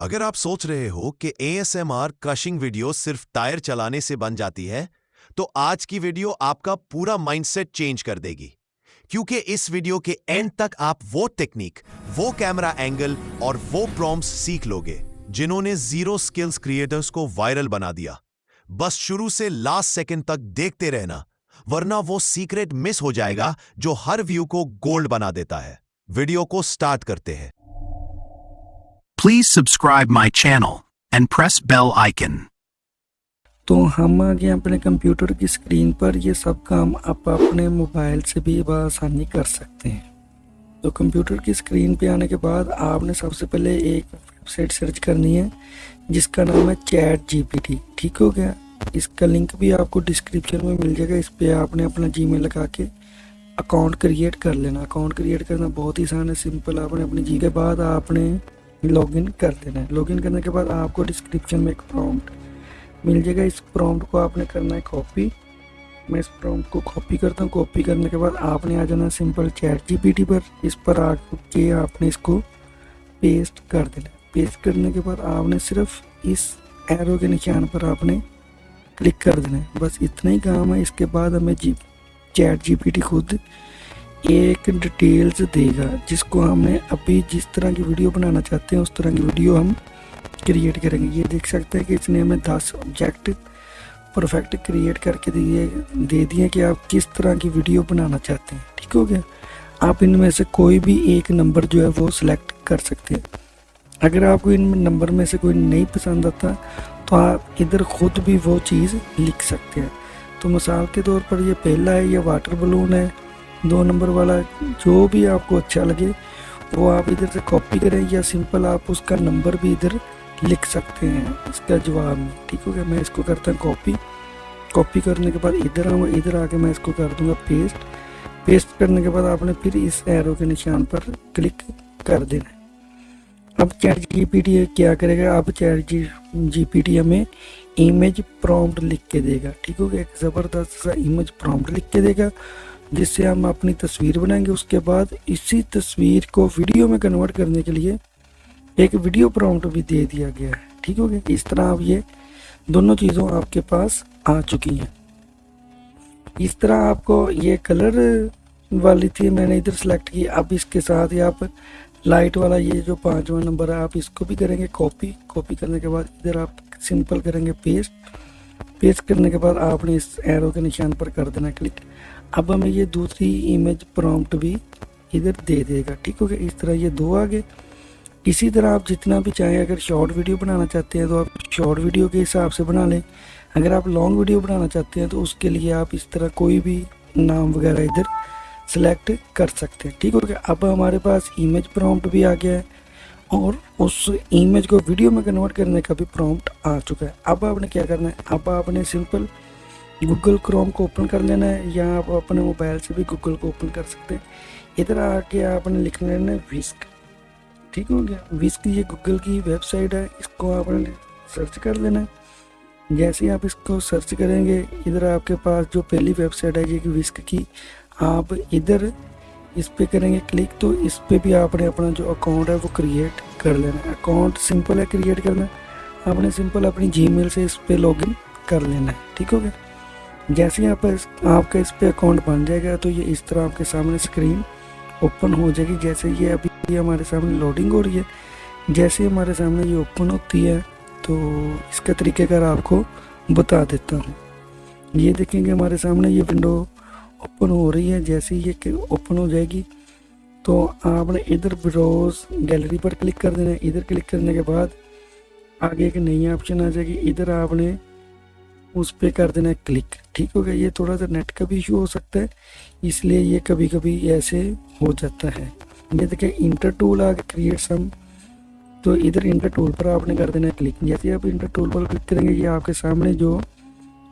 अगर आप सोच रहे हो कि ASMR क्रशिंग वीडियो सिर्फ टायर चलाने से बन जाती है, तो आज की वीडियो आपका पूरा माइंडसेट चेंज कर देगी। क्योंकि इस वीडियो के एंड तक आप वो टेक्निक, वो कैमरा एंगल और वो प्रॉम्प्ट्स सीख लोगे जिन्होंने जीरो स्किल्स क्रिएटर्स को वायरल बना दिया। बस शुरू से लास्ट सेकंड तक देखते रहना, वरना वो सीक्रेट मिस हो जाएगा जो हर व्यू को गोल्ड बना देता है। वीडियो को स्टार्ट करते हैं। Please subscribe my channel and press bell icon. तो हम आ गए अपने कंप्यूटर की स्क्रीन पर। ये सब काम आप अपने मोबाइल से भी आसानी कर सकते हैं। तो कंप्यूटर की स्क्रीन पे आने के बाद आपने सबसे पहले एक वेबसाइट सर्च करनी है जिसका नाम है ChatGPT। ठीक हो गया। इसका लिंक भी आपको डिस्क्रिप्शन में मिल जाएगा। इस पर आपने अपना जीमेल लगा के अकाउंट क्रिएट कर लेना। अकाउंट क्रिएट करना बहुत ही आसान है, सिंपल। आपने अपनी जी के बाद आपने लॉगिन कर देना है। लॉगिन करने के बाद आपको डिस्क्रिप्शन में एक प्रॉम्प्ट मिल जाएगा। इस प्रॉम्प्ट को आपने करना है कॉपी। मैं इस प्रॉम्प्ट को कॉपी करता हूँ। कॉपी करने के बाद आपने आ जाना सिंपल ChatGPT पर। इस पर आके आपने इसको पेस्ट कर देना। पेस्ट करने के बाद आपने सिर्फ इस एरो के निशान पर आपने क्लिक कर देना है। बस इतना ही काम है। इसके बाद हमें ChatGPT खुद एक डिटेल्स देगा जिसको हमने अभी जिस तरह की वीडियो बनाना चाहते हैं उस तरह की वीडियो हम क्रिएट करेंगे। ये देख सकते हैं कि इसने हमें 10 ऑब्जेक्ट परफेक्ट क्रिएट करके दे दिए कि आप किस तरह की वीडियो बनाना चाहते हैं। ठीक हो गया। आप इनमें से कोई भी एक नंबर जो है वो सिलेक्ट कर सकते हैं। अगर आपको इन नंबर में से कोई नहीं पसंद आता तो आप इधर खुद भी वो चीज़ लिख सकते हैं। तो मिसाल के तौर पर ये पहला है, ये वाटर बलून है। 2 नंबर वाला जो भी आपको अच्छा लगे वो आप इधर से कॉपी करें या सिंपल आप उसका नंबर भी इधर लिख सकते हैं इसका जवाब में। ठीक हो गया। मैं इसको करता हूँ कॉपी। कॉपी करने के बाद इधर आऊँगा। इधर आके मैं इसको कर दूँगा पेस्ट। पेस्ट करने के बाद आपने फिर इस एरो के निशान पर क्लिक कर देना है। अब ChatGPT क्या करेगा, अब ChatGPT हमें इमेज प्रॉम्प्ट लिख के देगा। ठीक हो गया। एक ज़बरदस्त सा इमेज प्रॉम्प्ट लिख के देगा जिससे हम अपनी तस्वीर बनाएंगे। उसके बाद इसी तस्वीर को वीडियो में कन्वर्ट करने के लिए एक वीडियो प्रॉम्प्ट भी दे दिया गया है। ठीक हो गया। इस तरह अब ये दोनों चीज़ों आपके पास आ चुकी हैं। इस तरह आपको ये कलर वाली थी, मैंने इधर सेलेक्ट की। अब इसके साथ ही आप लाइट वाला ये जो 5वां नंबर है आप इसको भी करेंगे कॉपी। कॉपी करने के बाद इधर आप सिंपल करेंगे पेस्ट। पेस्ट करने के बाद आपने इस एरो के निशान पर कर देना क्लिक। अब हमें ये दूसरी इमेज प्रॉम्प्ट भी इधर दे देगा। ठीक हो गया। इस तरह ये 2 आ गए। इसी तरह आप जितना भी चाहें, अगर शॉर्ट वीडियो बनाना चाहते हैं तो आप शॉर्ट वीडियो के हिसाब से बना लें। अगर आप लॉन्ग वीडियो बनाना चाहते हैं तो उसके लिए आप इस तरह कोई भी नाम वगैरह इधर सेलेक्ट कर सकते हैं। ठीक हो गया। अब हमारे पास इमेज प्रॉम्प्ट भी आ गया है और उस इमेज को वीडियो में कन्वर्ट करने का भी प्रॉम्प्ट आ चुका है। अब आपने क्या करना है, अब आपने सिंपल गूगल क्रोम को ओपन कर लेना है या आप अपने मोबाइल से भी गूगल को ओपन कर सकते हैं। इधर आके आपने लिख लेना है विस्क। ठीक हो गया। विस्क ये गूगल की वेबसाइट है, इसको आपने सर्च कर लेना है। जैसे ही आप इसको सर्च करेंगे इधर आपके पास जो पहली वेबसाइट है ये विस्क की, आप इधर इस पे करेंगे क्लिक तो इस पे भी आपने अपना जो अकाउंट है वो क्रिएट कर लेना है। अकाउंट सिंपल है क्रिएट करना। आपने सिंपल अपनी जीमेल से इस पे लॉगिन कर लेना है। ठीक हो गया। जैसे ही आपका इस पे अकाउंट बन जाएगा तो ये इस तरह आपके सामने स्क्रीन ओपन हो जाएगी। जैसे ये अभी हमारे सामने लोडिंग हो रही है, जैसे हमारे सामने ये ओपन होती है तो इसका तरीक़ेकार आपको बता देता हूँ। ये देखेंगे हमारे सामने ये विंडो ओपन हो रही है। जैसे ही ये ओपन हो जाएगी तो आपने इधर ब्राउज गैलरी पर क्लिक कर देना है। इधर क्लिक करने के बाद आगे एक नई ऑप्शन आ जाएगी, इधर आपने उस पर कर देना है क्लिक। ठीक हो गया। ये थोड़ा सा नेट का भी इशू हो सकता है, इसलिए ये कभी कभी ऐसे हो जाता है। ये देखिए इंटर टूल आ गया, क्रिएट सम। तो इधर इंटर टूल पर आपने कर देना है क्लिक। जैसे आप इंटर टूल पर क्लिक करेंगे ये आपके सामने जो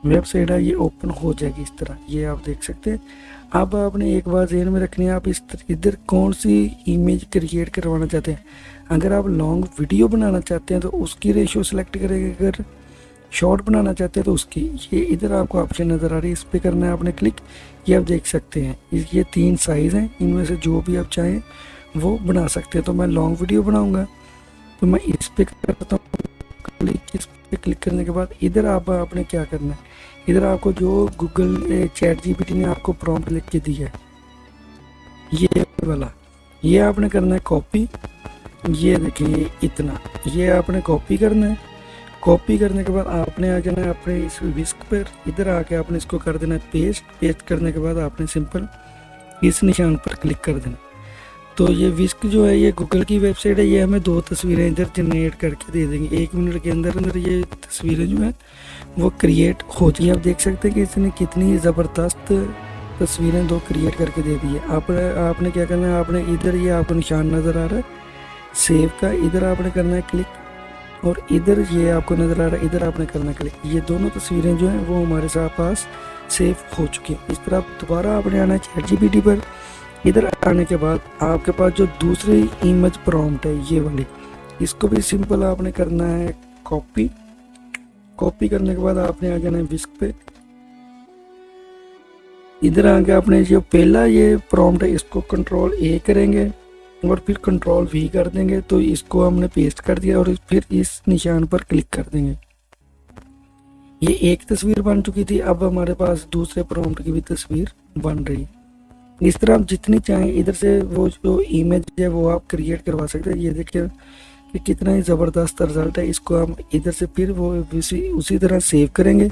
वेबसाइट है ये ओपन हो जाएगी इस तरह, ये आप देख सकते हैं। अब आपने एक बात ध्यान में रखनी है, आप इधर कौन सी इमेज क्रिएट करवाना चाहते हैं। अगर आप लॉन्ग वीडियो बनाना चाहते हैं तो उसकी रेशियो सेलेक्ट करेंगे। अगर शॉर्ट बनाना चाहते हैं तो उसकी ये इधर आपको ऑप्शन नज़र आ रही है, इस पर करना है आपने क्लिक। ये आप देख सकते हैं ये 3 साइज़ हैं, इनमें से जो भी आप चाहें वो बना सकते हैं। तो मैं लॉन्ग वीडियो बनाऊंगा तो मैं इस पे करता हूँ क्लिक। इस पे क्लिक करने के बाद इधर आपने क्या करना है, इधर आपको जो गूगल चैट जीपीटी ने आपको प्रॉम्प्ट लिख के दिया है ये वाला, ये आपने करना है कॉपी। ये देखिए इतना, ये आपने कॉपी करना है। कॉपी करने के बाद आपने आ जाना है अपने इस विस्क पर, इधर आके आपने इसको कर देना है पेस्ट। पेस्ट करने के बाद आपने सिंपल इस निशान पर क्लिक कर देना। तो ये विस्क जो है ये गूगल की वेबसाइट है, ये हमें 2 तस्वीरें इधर जनरेट करके दे देंगे। 1 मिनट के अंदर अंदर ये तस्वीरें जो है वो क्रिएट हो जाएगी। आप देख सकते हैं कि इसने कितनी ज़बरदस्त तस्वीरें 2 क्रिएट करके दे दी है। आपने क्या करना है, आपने इधर ये आपको निशान नज़र आ रहा है सेव का, इधर आपने करना है क्लिक, और इधर ये आपको नज़र आ रहा है, इधर आपने करना है क्लिक। ये दोनों तस्वीरें जो हैं वो हमारे साथ पास सेव हो चुकी हैं। इस तरह दोबारा आपने आना है चैट जीपीटी पर। इधर आने के बाद आपके पास जो दूसरी इमेज प्रॉम्प्ट है ये वाली, इसको भी सिंपल आपने करना है कॉपी। कॉपी करने के बाद आपने आ जाना है विस्क पे। इधर आके आपने जो पहला ये प्रॉम्प्ट है इसको कंट्रोल ए करेंगे और फिर कंट्रोल वी कर देंगे। तो इसको हमने पेस्ट कर दिया और फिर इस निशान पर क्लिक कर देंगे। ये एक तस्वीर बन चुकी थी, अब हमारे पास दूसरे प्रॉम्प्ट की भी तस्वीर बन रही है। इस तरह आप जितनी चाहें इधर से वो जो इमेज है वो आप क्रिएट करवा सकते हैं। ये देखिए कि कितना ही ज़बरदस्त रिजल्ट है। इसको हम इधर से फिर वो उसी तरह सेव करेंगे,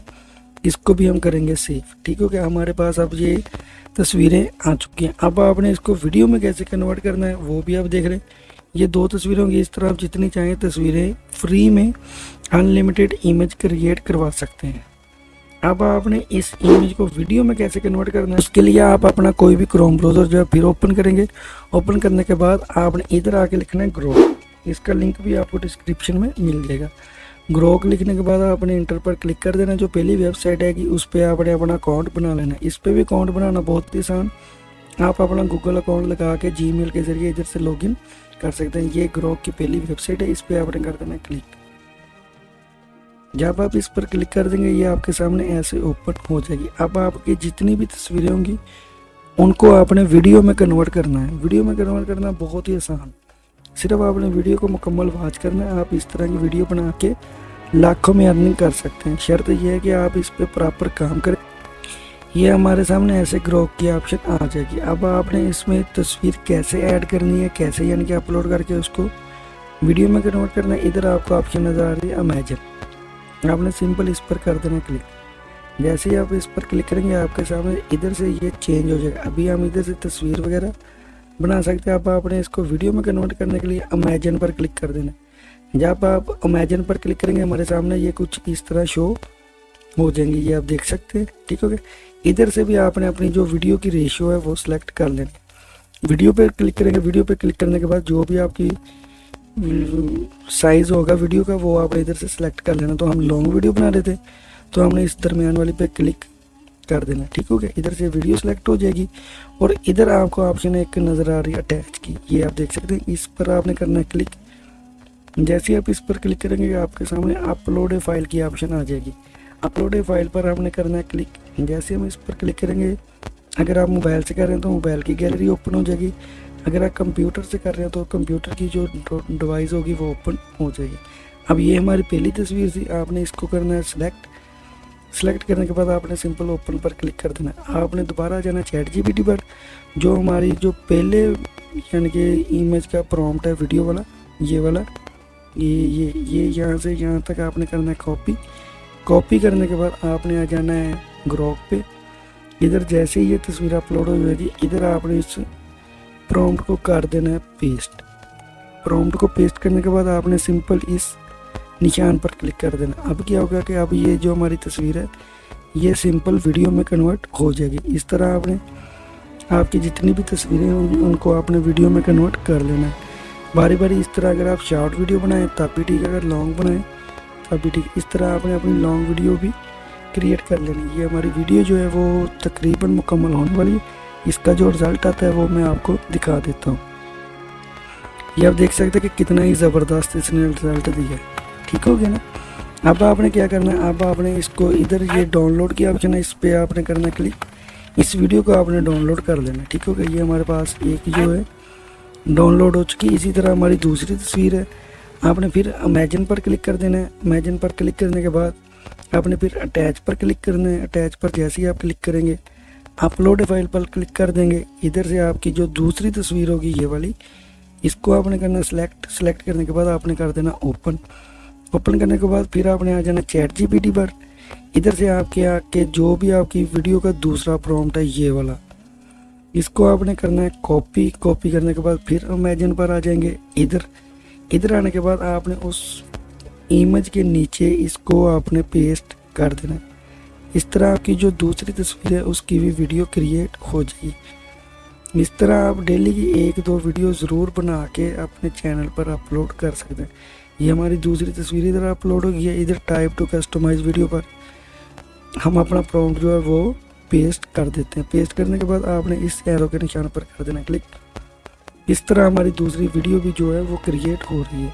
इसको भी हम करेंगे सेव। ठीक हो गया, हमारे पास अब ये तस्वीरें आ चुकी हैं। अब आपने इसको वीडियो में कैसे कन्वर्ट करना है वो भी आप देख रहे हैं। ये 2 तस्वीरें होंगी, इस तरह आप जितनी चाहें तस्वीरें फ्री में अनलिमिटेड इमेज क्रिएट करवा सकते हैं। अब आपने इस इमेज को वीडियो में कैसे कन्वर्ट करना है, उसके लिए आप अपना कोई भी क्रोम ब्राउज़र जो है फिर ओपन करेंगे। ओपन करने के बाद आपने इधर आके लिखना है ग्रोक, इसका लिंक भी आपको डिस्क्रिप्शन में मिल जाएगा। ग्रोक लिखने के बाद आपने इंटर पर क्लिक कर देना। जो पहली वेबसाइट है कि उस पर आपने अपना अकाउंट बना लेना। इस पर भी अकाउंट बनाना बहुत ही आसान, आप अपना गूगल अकाउंट लगा के जीमेल के जरिए इधर से लॉगिन कर सकते हैं। ये ग्रोक की पहली वेबसाइट है, इस पर आपने कर देना क्लिक। जब आप इस पर क्लिक कर देंगे ये आपके सामने ऐसे ओपन हो जाएगी। अब आपकी जितनी भी तस्वीरें होंगी उनको आपने वीडियो में कन्वर्ट करना है। वीडियो में कन्वर्ट करना बहुत ही आसान, सिर्फ आपने वीडियो को मुकम्मल वॉच करना है। आप इस तरह की वीडियो बना के लाखों में अर्निंग कर सकते हैं। शर्त यह है कि आप इस पर प्रॉपर काम करें। ये हमारे सामने ऐसे ग्रोक की ऑप्शन आ जाएगी। अब आपने इसमें तस्वीर कैसे ऐड करनी है, कैसे यानी कि अपलोड करके उसको वीडियो में कन्वर्ट करना है। इधर आपको ऑप्शन नज़र आ रही है इमेजिन, आपने सिंपल इस पर कर देना क्लिक। जैसे ही आप इस पर क्लिक करेंगे आपके सामने इधर से ये चेंज हो जाएगा। अभी हम इधर से तस्वीर वगैरह बना सकते हैं। अब आपने इसको वीडियो में कन्वर्ट करने के लिए इमेजिन पर क्लिक कर देना। जब आप इमेजिन पर क्लिक करेंगे हमारे सामने ये कुछ इस तरह शो हो जाएंगे, ये आप देख सकते हैं। ठीक हो गया, इधर से भी आपने अपनी जो वीडियो की रेशियो है वो सिलेक्ट कर लेनी। वीडियो पर क्लिक करेंगे, वीडियो पर क्लिक करने के बाद जो भी आपकी साइज़ होगा वीडियो का वो आप इधर से सिलेक्ट कर लेना। तो हम लॉन्ग वीडियो बना रहे थे तो हमने इस दरमियान वाली पे क्लिक कर देना। ठीक हो गया, इधर से वीडियो सेलेक्ट हो जाएगी और इधर आपको ऑप्शन एक नज़र आ रही है अटैच की, ये आप देख सकते हैं। इस पर आपने करना है क्लिक। जैसे ही आप इस पर क्लिक करेंगे आपके सामने अपलोड ए फाइल की ऑप्शन आ जाएगी। अपलोड ए फाइल पर आपने करना है क्लिक। जैसे हम इस पर क्लिक करेंगे, अगर आप मोबाइल से कर रहे हैं तो मोबाइल की गैलरी ओपन हो जाएगी। अगर आप कंप्यूटर से कर रहे हैं तो कंप्यूटर की जो डिवाइस होगी वो ओपन हो जाएगी। अब ये हमारी पहली तस्वीर थी, आपने इसको करना है सेलेक्ट करने के बाद आपने सिंपल ओपन पर क्लिक कर देना। आपने दोबारा जाना चैट जीपीटी पर, जो हमारी जो पहले यानी कि इमेज का प्रॉम्प्ट है वीडियो वाला, ये वाला ये यहाँ से यहाँ तक आपने करना है कॉपी करने के बाद आपने आ जाना है ग्रोक पे। इधर जैसे ही ये तस्वीर अपलोड हो जाएगी इधर आपने इस प्रॉम्प्ट को कर देना है पेस्ट। प्रॉम्प्ट को पेस्ट करने के बाद आपने सिंपल इस निशान पर क्लिक कर देना। अब क्या होगा कि अब ये जो हमारी तस्वीर है ये सिंपल वीडियो में कन्वर्ट हो जाएगी। इस तरह आपने आपकी जितनी भी तस्वीरें होंगी उनको आपने वीडियो में कन्वर्ट कर लेना है बारी बारी। इस तरह अगर आप शॉर्ट वीडियो बनाएं तब भी ठीक है, अगर लॉन्ग बनाएं तब भी ठीक। इस तरह आपने अपनी लॉन्ग वीडियो भी क्रिएट कर लेनी। ये हमारी वीडियो जो है वो तकरीबन मुकम्मल होने वाली है। इसका जो रिज़ल्ट आता है वो मैं आपको दिखा देता हूँ। ये आप देख सकते हैं कि कितना ही ज़बरदस्त इसने रिज़ल्ट दिया है। ठीक हो गया ना। अब आपने क्या करना है, अब आपने इसको इधर ये डाउनलोड की ऑप्शन है, इस पर आपने करना है क्लिक। इस वीडियो को आपने डाउनलोड कर लेना। ठीक हो गया, ये हमारे पास एक जो है डाउनलोड हो चुकी। इसी तरह हमारी दूसरी तस्वीर है, आपने फिर इमेजिन पर क्लिक कर देना है। इमेजिन पर क्लिक करने के बाद आपने फिर अटैच पर क्लिक करना है। अटैच पर जैसे ही आप क्लिक करेंगे अपलोड फाइल पर क्लिक कर देंगे। इधर से आपकी जो दूसरी तस्वीर होगी ये वाली, इसको आपने करना सेलेक्ट करने के बाद आपने कर देना ओपन। ओपन करने के बाद फिर आपने आ जाना ChatGPT पर। इधर से आपके आके जो भी आपकी वीडियो का दूसरा प्रॉम्प्ट है ये वाला, इसको आपने करना है कॉपी। कॉपी करने के बाद फिर इमेजिन पर आ जाएंगे। इधर आने के बाद आपने उस इमेज के नीचे इसको आपने पेस्ट कर देना है। इस तरह आपकी जो दूसरी तस्वीर है उसकी भी वीडियो क्रिएट हो जाएगी। इस तरह आप डेली की 1-2 वीडियो ज़रूर बना के अपने चैनल पर अपलोड कर सकते हैं। ये हमारी दूसरी तस्वीर इधर अपलोड हो गई है। इधर टाइप टू कस्टमाइज वीडियो पर हम अपना प्रॉम्प्ट जो है वो पेस्ट कर देते हैं। पेस्ट करने के बाद आपने इस एरो के निशान पर कर देना क्लिक। इस तरह हमारी दूसरी वीडियो भी जो है वो क्रिएट हो रही है।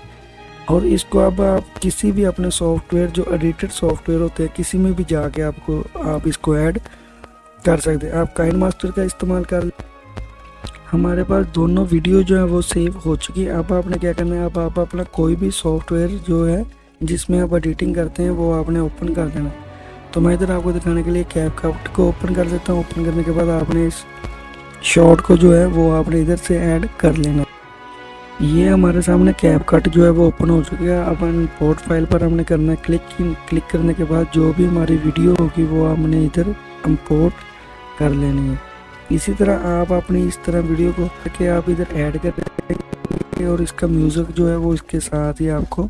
और इसको अब आप किसी भी अपने सॉफ्टवेयर, जो एडिटेड सॉफ्टवेयर होते हैं, किसी में भी जाके आप इसको ऐड कर सकते हैं। आप काइनमास्टर का इस्तेमाल कर। हमारे पास दोनों वीडियो जो है वो सेव हो चुकी है। अब आपने क्या करना है, अब आप अपना कोई भी सॉफ्टवेयर जो है जिसमें आप एडिटिंग करते हैं वो आपने ओपन कर देना। तो मैं इधर आपको दिखाने के लिए कैपकट को ओपन कर देता हूँ। ओपन करने के बाद आपने इस शॉर्ट को जो है वो आपने इधर से ऐड कर लेना। ये हमारे सामने कैपकट जो है वो ओपन हो चुका है। अब इंपोर्ट फाइल पर हमने करना है क्लिक करने के बाद जो भी हमारी वीडियो होगी वो हमने इधर इंपोर्ट कर लेनी है। इसी तरह आप अपनी इस तरह वीडियो को करके आप इधर ऐड कर देंगे और इसका म्यूज़िक जो है वो इसके साथ ही आपको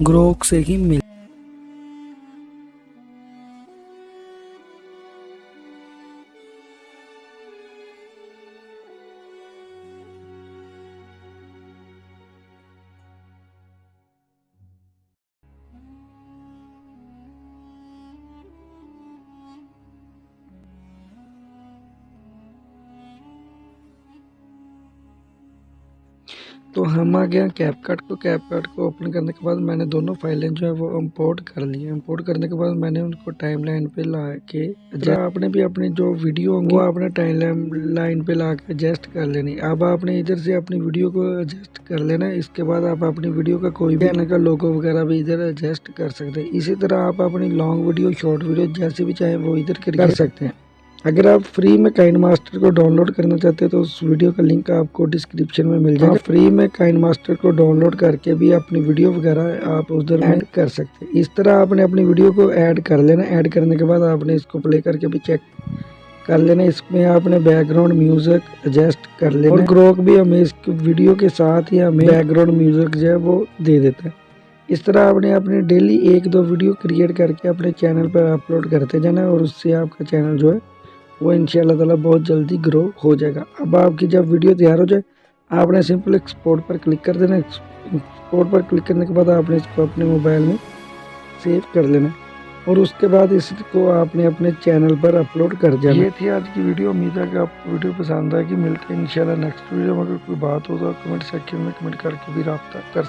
ग्रोक से ही मिल। तो हम आ गए कैपकट को ओपन करने के बाद मैंने दोनों फाइलें जो है वो इंपोर्ट कर ली हैं। इंपोर्ट करने के बाद मैंने उनको टाइमलाइन पे ला के, आपने भी अपनी जो वीडियो होंगी वो आपने टाइमलाइन पे ला के एडजस्ट कर लेनी। अब आपने इधर से अपनी वीडियो को एडजस्ट कर लेना है। इसके बाद आप अपनी वीडियो का कोई भी चैनल का लोगो वगैरह भी इधर एडजस्ट कर सकते हैं। इसी तरह आप अपनी लॉन्ग वीडियो, शॉर्ट वीडियो जैसे भी चाहे वो इधर कर सकते हैं। अगर आप फ्री में काइनमास्टर को डाउनलोड करना चाहते हैं तो उस वीडियो का लिंक आपको डिस्क्रिप्शन में मिल जाएगा। फ्री में काइनमास्टर को डाउनलोड करके भी अपनी वीडियो वगैरह आप उधर ऐड कर सकते हैं। इस तरह आपने अपनी वीडियो को ऐड कर लेना। ऐड करने के बाद आपने इसको प्ले करके भी चेक कर लेना। इसमें आपने बैकग्राउंड म्यूजिक एडजस्ट कर लेना और ग्रोक भी हमें इस वीडियो के साथ ही हमें बैकग्राउंड म्यूजिक जो है वो दे देता है। इस तरह आपने अपनी डेली 1-2 वीडियो क्रिएट करके अपने चैनल पर अपलोड करते जाना और उससे आपका चैनल जो है वो इंशाल्लाह ताला बहुत जल्दी ग्रो हो जाएगा। अब आपकी जब वीडियो तैयार हो जाए आपने सिंपल एक्सपोर्ट पर क्लिक कर देना। एक्सपोर्ट पर क्लिक करने के बाद आपने इसको अपने मोबाइल में सेव कर लेना और उसके बाद इसको आपने अपने चैनल पर अपलोड कर देना। ये थी आज की वीडियो। उम्मीद है कि आपको वीडियो पसंद आएगी। मिलते हैं इंशाल्लाह नेक्स्ट वीडियो में। अगर कोई बात हो तो कमेंट सेक्शन में कमेंट करके भी रब्ता कर सकते हैं।